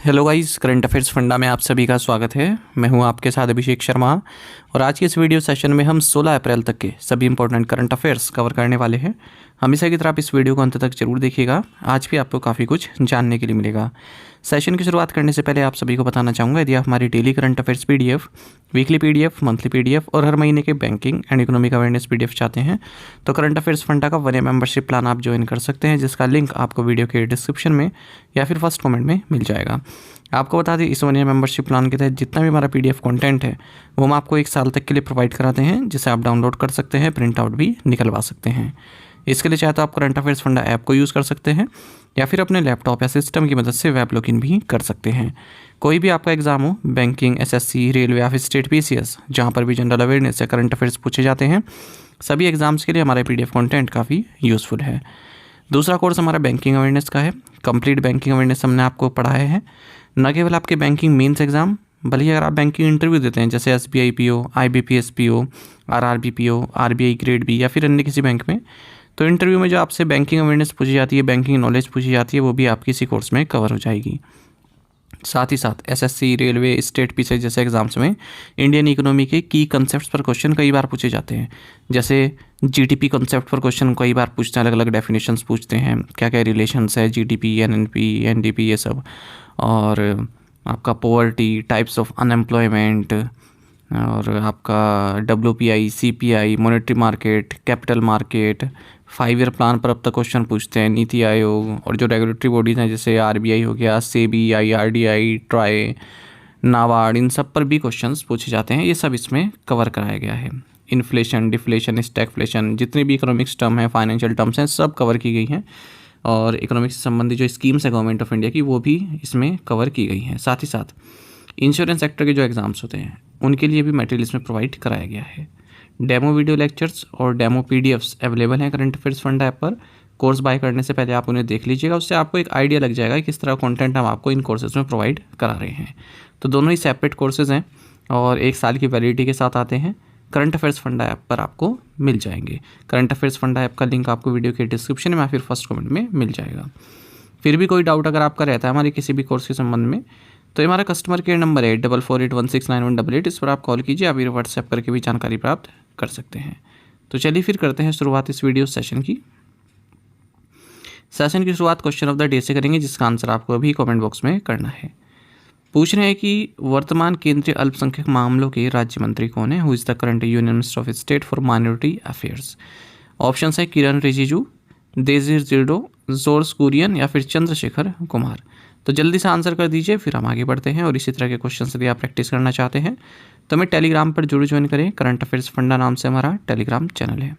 Hello guys, current affairs funda में आप सभी का स्वागत है। मैं हूं आपके साथ अभिषेक शर्मा और आज के इस वीडियो सेशन में हम 16 अप्रैल तक के सभी इंपॉर्टेंट करंट अफेयर्स कवर करने वाले हैं। हमेशा की तरह आप इस वीडियो को अंत तक जरूर देखिएगा। आज भी आपको काफ़ी कुछ जानने के लिए मिलेगा। सेशन की शुरुआत करने से पहले आप सभी को बताना चाहूँगा, यदि आप हमारी daily current affairs PDF, weekly PDF, monthly PDF और हर महीने के banking and economic awareness PDF चाहते हैं तो करंट अफेयर्स फंडा का 1 ईयर मेंबरशिप प्लान आप ज्वाइन कर सकते हैं, जिसका लिंक आपको वीडियो के डिस्क्रिप्शन में या फिर फर्स्ट कमेंट में मिल जाएगा। आपको बता दें, इस 1 ईयर मेंबरशिप प्लान के तहत जितना भी हमारा पीडीएफ कंटेंट है वो हम आपको 1 साल तक के लिए प्रोवाइड कराते हैं, जिसे आप डाउनलोड कर सकते हैं, प्रिंट आउट भी निकलवा सकते हैं। इसके लिए चाहे तो आप करंट अफेयर्स फंडा ऐप को यूज़ कर सकते हैं या फिर अपने लैपटॉप या सिस्टम की मदद से वेब लॉगिन भी कर सकते हैं। कोई भी आपका एग्जाम हो, बैंकिंग, एसएससी, रेलवे या फिर स्टेट पीसीएस, जहाँ पर भी जनरल अवेयरनेस या करंट अफेयर्स पूछे जाते हैं, सभी एग्जाम्स के लिए हमारा पीडीएफ कंटेंट काफ़ी यूज़फुल है। दूसरा कोर्स हमारा बैंकिंग अवेयरनेस का है। कंप्लीट बैंकिंग अवेयरनेस हमने आपको पढ़ाया है। न केवल आपके बैंकिंग मेंस एग्जाम, बल्कि अगर आप बैंकिंग इंटरव्यू देते हैं जैसे SBI PO, IBPS PO, RRB PO, RBI grade B या फिर अन्य किसी बैंक में, तो इंटरव्यू में जो आपसे बैंकिंग अवेयरनेस पूछी जाती है, बैंकिंग नॉलेज पूछी जाती है, वो भी आपकी इसी कोर्स में कवर हो जाएगी। साथ ही साथ एसएससी, रेलवे, स्टेट पीसीएस जैसे एग्जाम्स में इंडियन इकोनॉमी के की कंसेप्ट्स पर क्वेश्चन कई बार पूछे जाते हैं। जैसे जीडीपी कंसेप्ट पर क्वेश्चन कई बार पूछते हैं, अलग अलग डेफिनेशंस पूछते हैं, क्या क्या रिलेशंस है जीडीपी, एनएनपी, एनडीपी, ये सब। और आपका पॉवर्टी, टाइप्स ऑफ अनएम्प्लॉयमेंट, और आपका WPI, CPI, monetary market, capital market, 5 year plan पर अब तक क्वेश्चन पूछते हैं, नीति आयोग और जो रेगुलेटरी बॉडीज़ हैं जैसे आरबीआई हो गया, सेबी, आईआरडीआई, ट्राई, नाबार्ड, इन सब पर भी क्वेश्चंस पूछे जाते हैं। ये सब इसमें कवर कराया गया है। इन्फ्लेशन, डिफ्लेशन, स्टैगफ्लेशन, जितनी भी इकोनॉमिक्स टर्म है, फाइनेंशियल टर्म्स हैं, सब कवर की गई हैं। और इकोनॉमिक्स से संबंधित जो स्कीम्स है गवर्नमेंट ऑफ इंडिया की, वो भी इसमें कवर की गई हैं। साथ ही साथ इंश्योरेंस सेक्टर के जो एग्ज़ाम्स होते हैं उनके लिए भी मटेरियल इसमें प्रोवाइड कराया गया है। डेमो वीडियो लेक्चर्स और डेमो पीडीएफ्स अवेलेबल हैं करंट अफेयर्स फंड ऐप पर। कोर्स बाय करने से पहले आप उन्हें देख लीजिएगा, उससे आपको एक आइडिया लग जाएगा कि किस तरह कंटेंट हम आपको इन कोर्सेज में प्रोवाइड करा रहे हैं। तो दोनों ही सेपरेट कोर्सेज हैं और 1 साल की वैलिडिटी के साथ आते हैं। करंट अफेयर्स फंडा ऐप पर आपको मिल जाएंगे। करंट अफेयर्स फंडा ऐप का लिंक आपको वीडियो के डिस्क्रिप्शन में या फिर फर्स्ट कमेंट में मिल जाएगा। फिर भी कोई डाउट अगर आपका रहता है हमारे किसी भी कोर्स के संबंध में, तो हमारा कस्टमर केयर नंबर है 4481691188। इस पर आप कॉल कीजिए, आप ये व्हाट्सएप करके भी जानकारी प्राप्त कर सकते हैं। तो चलिए फिर करते हैं शुरुआत इस वीडियो सेशन की। सेशन की शुरुआत क्वेश्चन ऑफ द डे से करेंगे, जिसका आंसर आपको अभी कमेंट बॉक्स में करना है। पूछ रहे हैं कि वर्तमान केंद्रीय अल्पसंख्यक मामलों के राज्य मंत्री कौन है? Who is the current union minister of state for minority affairs? Option है किरण रिजिजू, देजिर जिर्डो, जॉर्ज कुरियन या फिर चंद्रशेखर कुमार। तो जल्दी से आंसर कर दीजिए, फिर हम आगे बढ़ते हैं। और इसी तरह के क्वेश्चन यदि आप प्रैक्टिस करना चाहते हैं तो हमें टेलीग्राम पर जरूर ज्वाइन करें। करंट अफेयर्स फंडा नाम से हमारा टेलीग्राम चैनल है।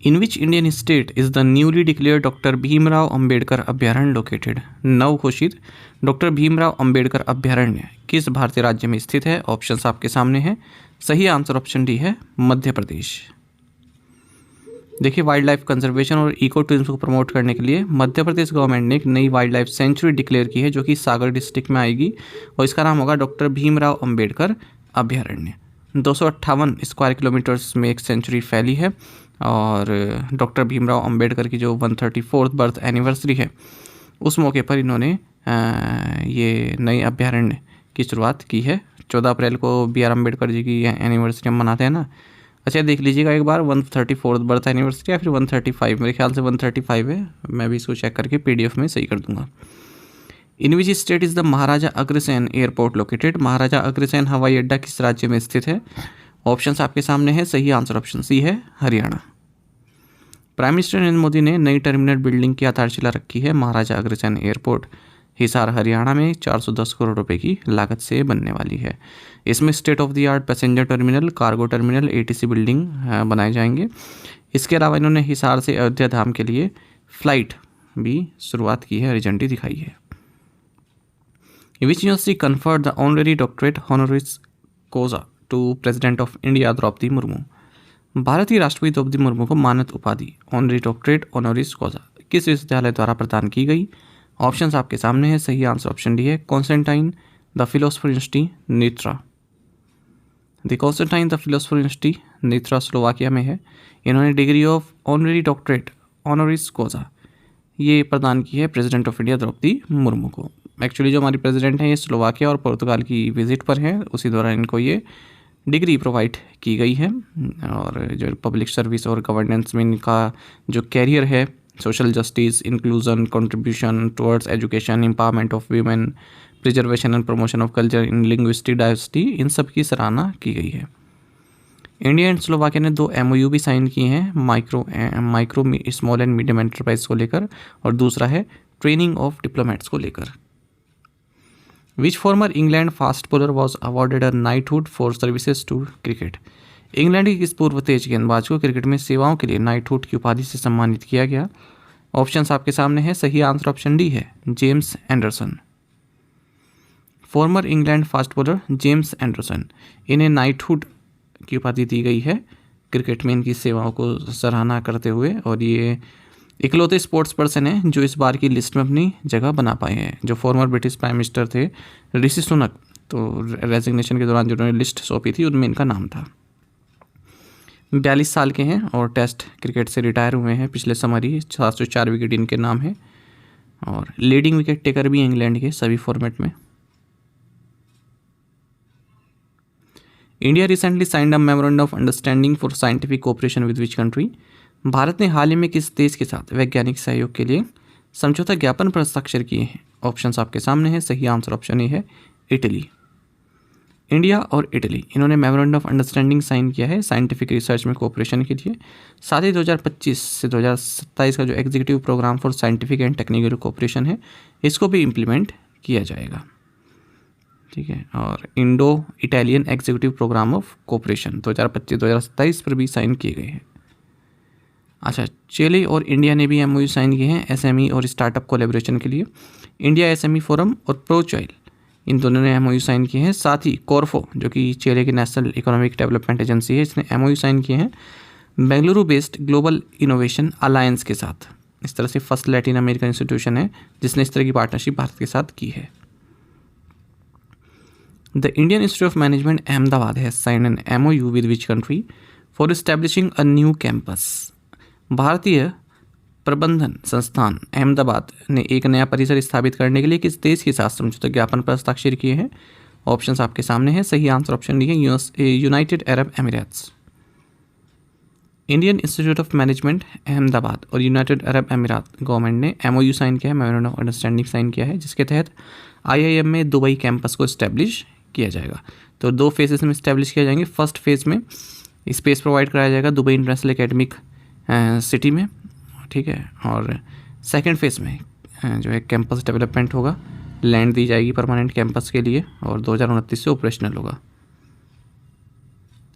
In which Indian state is the newly declare doctor Bhimrao Ambedkar अभ्यारण्य लोकेटेड? नव घोषित डॉक्टर भीमराव अंबेडकर अभ्यारण्य किस भारतीय राज्य में स्थित है? ऑप्शंस आपके सामने हैं। सही आंसर ऑप्शन डी है, मध्य प्रदेश। देखिए, वाइल्ड लाइफ कंजर्वेशन और इको टूरिज्म को प्रमोट करने के लिए मध्य प्रदेश गवर्नमेंट ने एक नई वाइल्ड लाइफ सेंचुरी डिक्लेयर की है, जो कि सागर डिस्ट्रिक्ट में आएगी और इसका नाम होगा डॉक्टर भीमराव अंबेडकर अभ्यारण्य। 258 स्क्वायर किलोमीटर्स में एक सेंचुरी फैली है और डॉक्टर भीमराव अंबेडकर की जो 134th बर्थ एनिवर्सरी है, उस मौके पर इन्होंने ये नई अभ्यारण्य की शुरुआत की है। 14 अप्रैल को बी आर अम्बेडकर जी की एनिवर्सरी हम मनाते हैं ना। अच्छा, देख लीजिएगा एक बार, 134th बर्थ एनिवर्सरी या फिर 135, मेरे ख्याल से 135 है। मैं भी इसको चेक करके पीडीएफ में सही कर दूंगा। In which state is the Maharaja Agrasen airport located? Maharaja Agrasen हवाई अड्डा किस राज्य में स्थित है? ऑप्शंस आपके सामने है। सही आंसर ऑप्शन सी है, हरियाणा। प्राइम मिनिस्टर नरेंद्र मोदी ने नई टर्मिनल बिल्डिंग की आधारशिला रखी है। महाराजा अग्रसेन एयरपोर्ट हिसार हरियाणा में 410 करोड़ रुपए की लागत से बनने वाली है। इसमें state of the art passenger terminal, cargo terminal, ATC building बनाए जाएंगे। इसके अलावा इन्होंने हिसार से अयोध्या धाम के लिए फ्लाइट भी शुरुआत की है, हरी झंडी दिखाई है। Which university conferred the honorary doctorate honoris causa to president of India Droupadi Murmu? भारतीय राष्ट्रपति द्रौपदी मुर्मू को मानद उपाधि ऑनरी डॉक्टरेट ऑनोरिस कोजा किस विश्वविद्यालय द्वारा प्रदान की गई? ऑप्शंस आपके सामने है। सही आंसर ऑप्शन डी है, Constantine the philosopher university Nitra. The Constantine the philosopher university Nitra Slovakia में है। इन्होंने degree of honorary doctorate honoris causa ये प्रदान की है president of India Droupadi Murmu को। एक्चुअली जो हमारी प्रेसिडेंट हैं ये स्लोवाकिया और पुर्तगाल की विजिट पर हैं, उसी दौरान इनको ये डिग्री प्रोवाइड की गई है। और जो पब्लिक सर्विस और गवर्नेंस में इनका जो कैरियर है, social justice, inclusion, contribution towards education, empowerment of women, preservation and promotion of culture in linguistic diversity, इन सब की सराहना की गई है। इंडिया एंड स्लोवाकिया ने 2 MOU भी साइन किए हैं, micro small and medium enterprise को लेकर, और दूसरा है ट्रेनिंग ऑफ डिप्लोमेट्स को लेकर। Which former England fast bowler was awarded a knighthood for services to cricket. England के किस पूर्व तेज गेंदबाज को क्रिकेट में सेवाओं के लिए नाइटहुड की उपाधि से सम्मानित किया गया। ऑप्शंस आपके सामने है। सही आंसर ऑप्शन डी है, James Anderson. Farmer England fast bowler James Anderson, इन्हें नाइटहुड की उपाधि दी गई है क्रिकेट में इनकी सेवाओं को सराहना करते हुए, और ये इकलौते स्पोर्ट्स पर्सन हैं जो इस बार की लिस्ट में अपनी जगह बना पाए हैं। जो फॉर्मर ब्रिटिश प्राइम मिनिस्टर थे ऋषि सुनक, तो रेजिग्नेशन के दौरान जो उन्होंने लिस्ट सौंपी थी उनमें इनका नाम था। 42 साल के हैं और टेस्ट क्रिकेट से रिटायर हुए हैं पिछले समर ही। 704 विकेट इनके नाम है, और लीडिंग विकेट टेकर भी इंग्लैंड के सभी फॉर्मेट में। India recently signed a memorandum of understanding for scientific cooperation with which country. Bharat ने हाल ही में किस देश के साथ वैज्ञानिक सहयोग के लिए समझौता ज्ञापन पर हस्ताक्षर किए हैं। ऑप्शंस आपके सामने हैं। सही आंसर ऑप्शन ए है, इटली। इंडिया और इटली, इन्होंने मेमोरेंडम ऑफ अंडरस्टैंडिंग साइन किया है साइंटिफिक रिसर्च में कोऑपरेशन के लिए। साथ ही 2025 से 2027 का जो executive programme for scientific and technical cooperation है, इसको भी इम्प्लीमेंट किया जाएगा। ठीक है, और Indo Italian executive programme of cooperation 2025-2027 पर भी साइन किए गए हैं। अच्छा, चिली और इंडिया ने भी MOU साइन किए हैं SME और स्टार्टअप कोलैबोरेशन के लिए। इंडिया SME फोरम और प्रोचाइल, इन दोनों ने MOU साइन किए हैं। साथ ही कोर्फो, जो कि चिली की नेशनल इकोनॉमिक डेवलपमेंट एजेंसी है, इसने MOU साइन किए हैं Bengaluru based global innovation alliance के साथ। इस तरह से फर्स्ट लैटिन अमेरिकन इंस्टीट्यूशन है जिसने इस तरह की पार्टनरशिप भारत के साथ की है। The Indian institute of management Ahmedabad has signed an MOU with which country for establishing a new campus. भारतीय प्रबंधन संस्थान अहमदाबाद ने एक नया परिसर स्थापित करने के लिए किस देश के साथ समझौता ज्ञापन पर हस्ताक्षर किए हैं। ऑप्शंस आपके सामने हैं। सही आंसर ऑप्शन डी है, United Arab Emirates. Indian institute of management Ahmedabad और यूनाइटेड अरब अमीरात गवर्नमेंट ने MOU साइन किया है, मेमोरेंडम ऑफ अंडरस्टैंडिंग साइन किया है, जिसके तहत IIM में दुबई कैंपस को इस्टेब्लिश किया जाएगा। तो 2 फेजेस में इस्टेब्लिश किया जाएंगे। फर्स्ट फेज़ में स्पेस प्रोवाइड कराया जाएगा दुबई इंटरनेशनल एकेडमिक सिटी में, ठीक है, और सेकंड फेज़ में जो है कैंपस डेवलपमेंट होगा, लैंड दी जाएगी परमानेंट कैंपस के लिए, और 2029 से ऑपरेशनल होगा।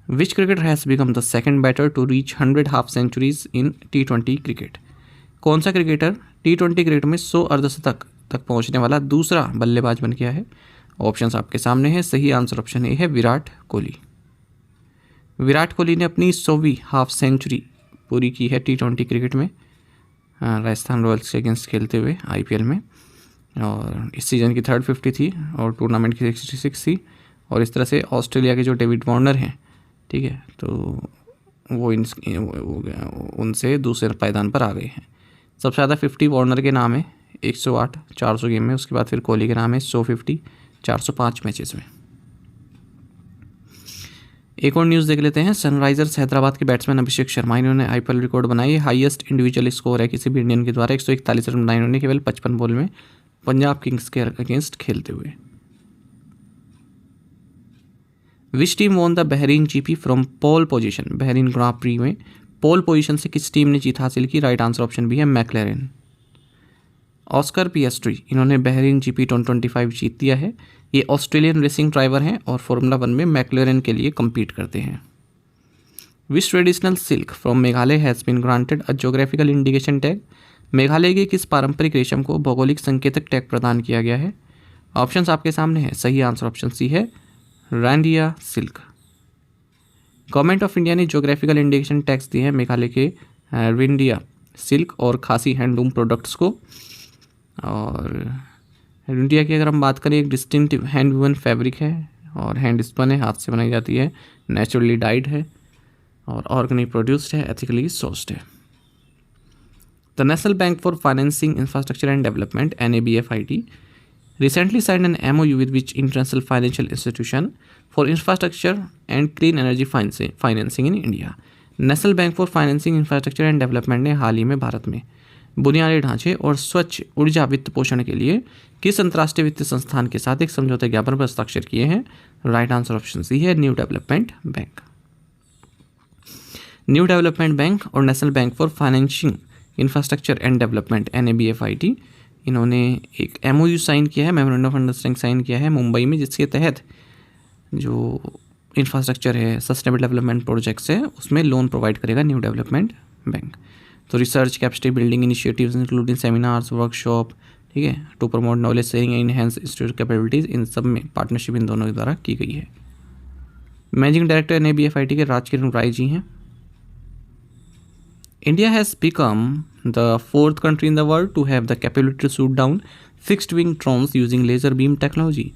Which cricketer has become the second batter to reach 100 half centuries in T20 cricket. कौन सा क्रिकेटर T20 क्रिकेट में 100 अर्धशतक तक पहुंचने वाला दूसरा बल्लेबाज बन गया है। ऑप्शंस आपके सामने है। सही आंसर ऑप्शन ए है, विराट कोहली। विराट कोहली ने अपनी 100वीं हाफ सेंचुरी पूरी की है T20 क्रिकेट में, राजस्थान रॉयल्स के अगेंस्ट खेलते हुए IPL में, और इस सीज़न की 3rd 50 थी और टूर्नामेंट की 66 थी। और इस तरह से ऑस्ट्रेलिया के जो डेविड वार्नर हैं, ठीक है, तो वो उनसे दूसरे पायदान पर आ गए हैं। सबसे ज़्यादा 50 वार्नर के नाम है, 108 400 गेम में। उसके बाद फिर कोहली के नाम है 150 405 मैचेस में। एक और न्यूज़ देख लेते हैं। सनराइजर्स हैदराबाद के बैट्समैन अभिषेक शर्मा, इन्होंने IPL रिकॉर्ड बनाई है। हाईएस्ट इंडिविजुअल स्कोर है किसी भी इंडियन के द्वारा, 141 रन बनाए इन्होंने केवल 55 बॉल में पंजाब किंग्स के अगेंस्ट खेलते हुए। Which team won the Bahrain GP from pole position. Bahrain Grand Prix में पोल पोजीशन से किस टीम ने जीत हासिल की। राइट आंसर ऑप्शन भी है, मैकलेरन। ऑस्कर पिएस्ट्री, इन्होंने बहरीन GP 2025 जीत दिया है। ये ऑस्ट्रेलियन रेसिंग ड्राइवर हैं और फॉर्मूला 1 में मैकलेरन के लिए compete करते हैं। Which traditional silk from Meghalaya has been granted a geographical indication tag. Meghalaya के किस पारंपरिक रेशम को भौगोलिक संकेतक टैग प्रदान किया गया है। ऑप्शंस आपके सामने है। सही आंसर ऑप्शन सी है, रैंडिया सिल्क। गवर्नमेंट ऑफ इंडिया ने जोग्राफिकल इंडिकेशन टैग्स दिए हैं मेघालय के रैंडिया सिल्क और खासी हैंडलूम प्रोडक्ट्स को। और इंडिया की अगर हम बात करें, एक डिस्टिंक्टिव हैंड वूवन फैब्रिक है और हैंड स्पन है, हाथ से बनाई जाती है, नेचुरली डाइड है और ऑर्गेनिक प्रोड्यूस्ड है, एथिकली सोर्स्ड है। The national bank for financing infrastructure and development NABFID recently signed an MOU with which international financial institution for infrastructure and clean energy financing in India। National bank for financing infrastructure and development ने हाल ही में भारत में बुनियादी ढांचे और स्वच्छ ऊर्जा वित्त पोषण के लिए किस अंतर्राष्ट्रीय वित्तीय संस्थान के साथ एक समझौते ज्ञापन पर हस्ताक्षर किए हैं? राइट आंसर ऑप्शन सी है, new development bank. New development bank और national bank for financing infrastructure and development NABFID, इन्होंने एक MOU साइन किया है, मेमोरेंडम ऑफ अंडरस्टैंडिंग साइन किया है मुंबई में, जिसके तहत जो इंफ्रास्ट्रक्चर है, सस्टेनेबल डेवलपमेंट प्रोजेक्ट्स है, उसमें लोन प्रोवाइड करेगा न्यू डेवलपमेंट बैंक। तो research capacity building initiatives including seminars, workshop, ठीक है, to promote knowledge sharing and enhance institute capabilities, इन सब में पार्टनरशिप इन दोनों के द्वारा की गई है। मैनेजिंग डायरेक्टर NABFID के राजकिरण राय जी हैं। India has become the fourth country in the world to have the capability to shoot down fixed-wing drones using laser beam technology।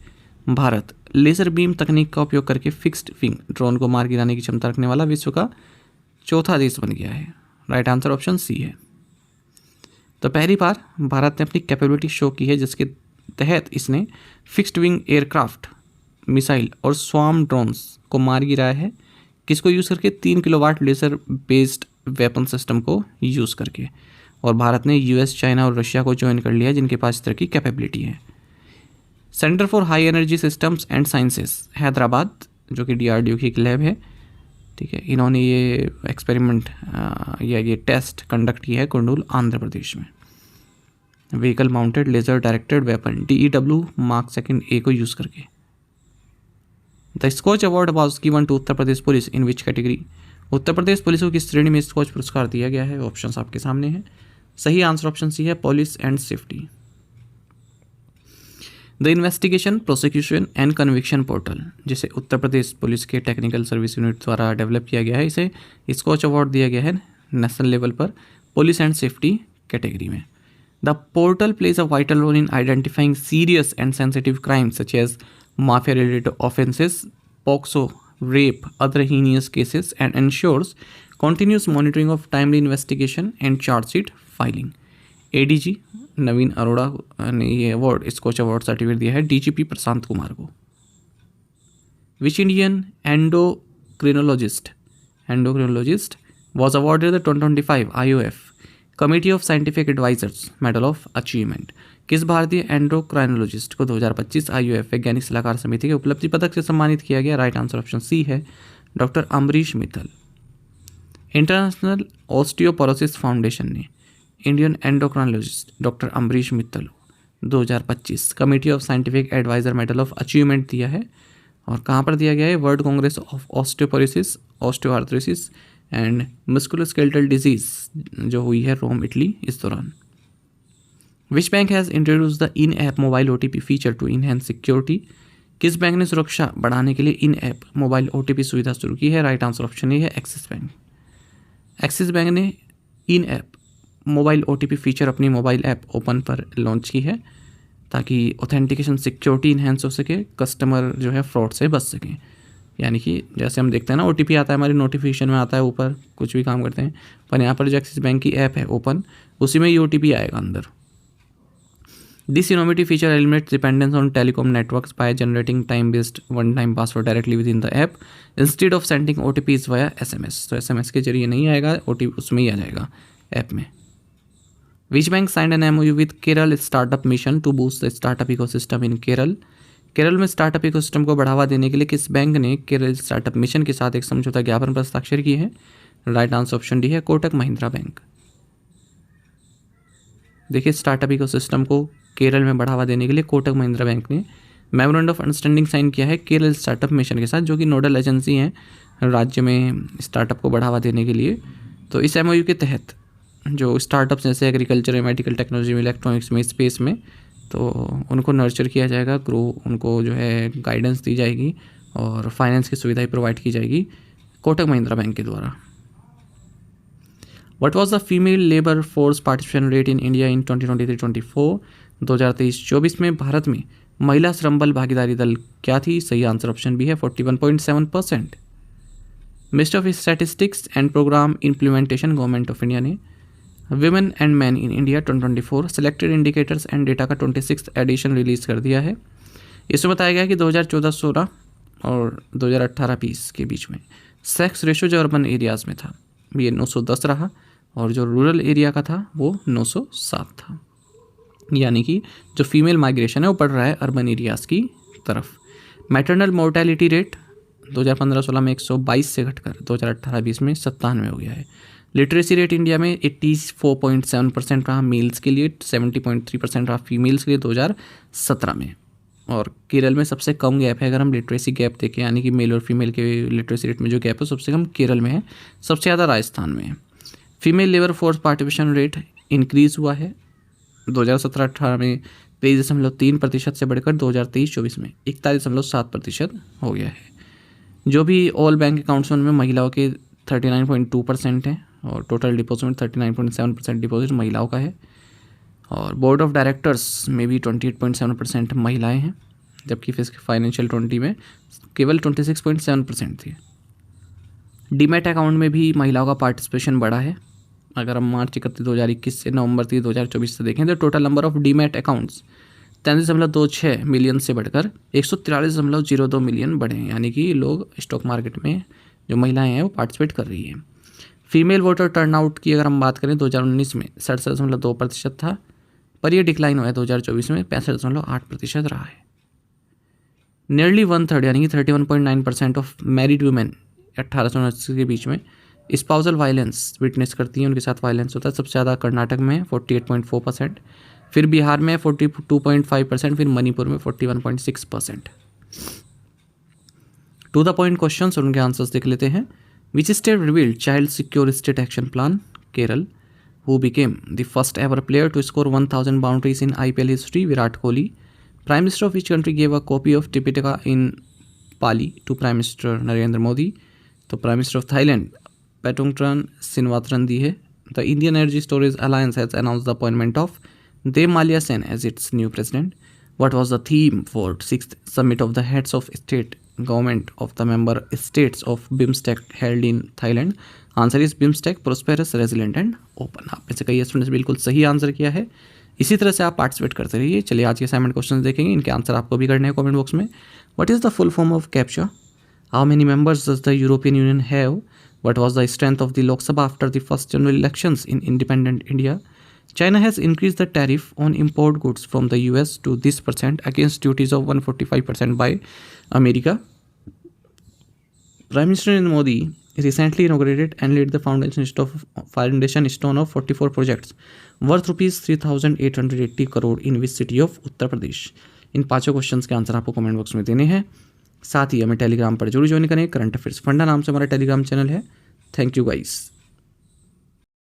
Bharat laser beam तकनीक का उपयोग करके फिक्स्ड विंग ड्रोन को मार गिराने की क्षमता रखने वाला विश्व का चौथा देश बन गया है। राइट आंसर ऑप्शन सी है। तो पहली बार भारत ने अपनी कैपेबिलिटी शो की है, जिसके तहत इसने फिक्स्ड विंग एयरक्राफ्ट, मिसाइल और स्वार्म ड्रोन्स को मार गिराया है। किसको यूज़ करके? 3 kilowatt laser based weapon system को यूज़ करके। और भारत ने US, चाइना और रशिया को ज्वाइन कर लिया है, जिनके पास इस तरह की कैपेबिलिटी है। Centre for high energy systems and sciences Hyderabad, जो कि DRDO की एक लैब है, ठीक है, इन्होंने ये एक्सपेरिमेंट या ये टेस्ट कंडक्ट किया है कुंडूल, आंध्र प्रदेश में। Vehicle mounted laser directed weapon DEW Mark II A को यूज़ करके। The Scotch award was given to Uttar Pradesh police in which category? Uttar Pradesh police को किस श्रेणी में स्कॉच पुरस्कार दिया गया है? ऑप्शंस आपके सामने हैं। सही आंसर ऑप्शन सी है, police and safety. The investigation, prosecution and conviction portal, जिसे उत्तर प्रदेश पुलिस के टेक्निकल सर्विस यूनिट द्वारा डेवलप किया गया है, इसे स्कॉच अवार्ड दिया गया है नेशनल लेवल पर पुलिस एंड सेफ्टी कैटेगरी में। The portal plays a vital role in identifying serious and sensitive crimes such as mafia related offences, POCSO, rape, other heinous cases, and ensures continuous monitoring of timely investigation and charge sheet filing। ADG नवीन अरोड़ा ने ये award, scotch award certificate दिया है DGP Prashant Kumar को। Which Indian endocrinologist was awarded the 2025 IOF committee of scientific advisers medal of achievement? किस भारतीय endocrinologist को 2025 IOF वैज्ञानिक सलाहकार समिति के उपलब्धि पदक से सम्मानित किया गया? राइट आंसर ऑप्शन सी है, doctor Ambrish Mittal. International osteoporosis foundation ने Indian endocrinologist doctor Ambrish Mittal 2025 committee of scientific advisor medal of achievement दिया है। और कहाँ पर दिया गया है? World congress of osteoporosis, osteoarthritis and musculoskeletal disease, जो हुई है रोम, इटली, इस दौरान। Which bank has introduce the in app mobile OTP feature to enhance security? किस बैंक ने सुरक्षा बढ़ाने के लिए इन ऐप मोबाइल OTP सुविधा शुरू की है? राइट आंसर ऑप्शन ए है, एक्सिस बैंक। एक्सिस बैंक ने इन ऐप मोबाइल OTP फीचर अपनी मोबाइल ऐप ओपन पर लॉन्च की है, ताकि ऑथेंटिकेशन सिक्योरिटी इन्हेंस हो सके, कस्टमर जो है फ्रॉड से बच सकें। यानी कि जैसे हम देखते हैं ना, OTP आता है हमारी नोटिफिकेशन में, आता है ऊपर, कुछ भी काम करते हैं, पर यहाँ पर जो एक्सिस बैंक की ऐप है ओपन, उसी में ये OTP आएगा अंदर। This innovative feature eliminates dependence on telecom networks by generating time based one time password directly with in the app instead of sending OTPs via SMS। तो SMS के जरिए नहीं आएगा OTP, उसमें ही आ जाएगा ऐप में। Which bank signed an MOU with Kerala startup mission to boost the startup ecosystem in Kerala? Kerala में startup ecosystem को बढ़ावा देने के लिए किस बैंक ने केरल स्टार्टअप मिशन के साथ एक समझौता ज्ञापन पर हस्ताक्षर किए हैं? राइट आंसर ऑप्शन डी है, कोटक महिंद्रा बैंक। देखिए, स्टार्टअप इकोसिस्टम को केरल में बढ़ावा देने के लिए कोटक महिंद्रा बैंक ने मेमोरेंडम ऑफ अंडरस्टैंडिंग साइन किया है केरल स्टार्टअप मिशन के साथ, जो कि नोडल एजेंसी हैं राज्य में स्टार्टअप को बढ़ावा देने के लिए। तो इस MOU के तहत जो स्टार्टअप्स जैसे एग्रीकल्चर, मेडिकल टेक्नोलॉजी में, इलेक्ट्रॉनिक्स में, स्पेस में, तो उनको नर्चर किया जाएगा, ग्रो, उनको जो है गाइडेंस दी जाएगी और फाइनेंस की सुविधाएं प्रोवाइड की जाएगी कोटक महिंद्रा बैंक के द्वारा। What was the female labor force participation rate in India in 2023-24? 2023-24 में भारत में महिला श्रम बल भागीदारी दल क्या थी? सही आंसर ऑप्शन बी है 41.7%। Minister of statistics and programme implementation government of India ने women and man in India 2024 selected indicators and data का 26th एडिशन रिलीज़ कर दिया है। इसमें बताया गया कि 2014-16 और 2018-20 के बीच में सेक्स रेशो जो अर्बन एरियाज़ में था ये 910 रहा और जो रूरल एरिया का था वो 907 था। यानी कि जो फीमेल माइग्रेशन है वो बढ़ रहा है अर्बन एरियाज़ की तरफ। मैटरनल मोर्टेलिटी रेट 2015-16 में 122 से घटकर 2018-20 में 97 हो गया है। लिटरेसी रेट इंडिया में 84.7% रहा मेल्स के लिए, 70.3% रहा फीमेल्स के लिए 2017 में। और केरल में सबसे कम गैप है अगर हम लिटरेसी गैप देखें, यानी कि मेल और फीमेल के लिटरेसी रेट में जो गैप है सबसे कम केरल में है, सबसे ज़्यादा राजस्थान में है। Female labour force participation rate increase हुआ है 2017-18 में 23.3% से बढ़कर 2023-24 में 41.7% हो गया है। जो भी ऑल बैंक अकाउंट्स में महिलाओं के 39.2% हैं और टोटल डिपॉजिट में 39.7% डिपॉजिट महिलाओं का है। और बोर्ड ऑफ डायरेक्टर्स में भी 28.7% महिलाएं हैं, जबकि फाइनेंशियल 20 में केवल 26.7% थी। डीमैट अकाउंट में भी महिलाओं का पार्टिसिपेशन बढ़ा है। अगर हम मार्च 31 2021 से नवंबर 30 2024 से देखें तो total number of demat accounts 33.26 million से बढ़कर 143.02 मिलियन बढ़े हैं, यानी कि लोग स्टॉक मार्केट में जो महिलाएं हैं वो पार्टिसिपेट कर रही हैं। फीमेल वोटर टर्नआउट की अगर हम बात करें 2019 में 67.2% था, पर यह डिक्लाइन हुआ है 2024 में 65.8% रहा है। नियरली 1/3 यानी कि 31.9% ऑफ मैरिड वुमेन 18 से 29 के बीच में स्पाउसल वायलेंस विटनेस करती हैं, उनके साथ वायलेंस होता है। सबसे ज़्यादा कर्नाटक में 48.4%, फिर बिहार में 42.5%, फिर मणिपुर में 41.6%। टू द पॉइंट क्वेश्चंस और उनके आंसर्स देख लेते हैं। Which state revealed child secure state action plan? Kerala. Who became the first ever player to score 1000 boundaries in IPL history? Virat Kohli. Prime Minister of which country gave a copy of Tipitaka in Pali to Prime Minister Narendra Modi? तो Prime Minister of Thailand Paetongtarn Shinawatra दी है। The Indian Energy Storage Alliance has announced the appointment of Dev Maliya Sen as its new president. What was the theme for 6th summit of the heads of state government of the member states of BIMSTEC held in Thailand? Answer is BIMSTEC prosperous resilient and open. आप में से कई students बिल्कुल सही answer किया है। इसी तरह से आप पार्टिसिपेट करते रहिए। चलिए आज के असाइनमेंट क्वेश्चन देखेंगे, इनके आंसर आपको भी करने हैं कमेंट बॉक्स में। What is the full form of captcha? How many members does the European union have? What was the strength of the लोक सभा after the first general elections in independent India? China has increased the tariff on import goods from the US to this % against duties of 145% by America. Prime Minister Narendra Modi recently inaugurated and laid the foundation stone of 44 projects worth rupees 3,880 crore in which city of Uttar Pradesh? इन पांचों questions के answer आपको comment box में देने हैं। साथ ही हमें Telegram पर जरूर ज्वाइन करें। करंट अफेयर्स फंडा नाम से हमारा टेलीग्राम चैनल है। Thank you guys.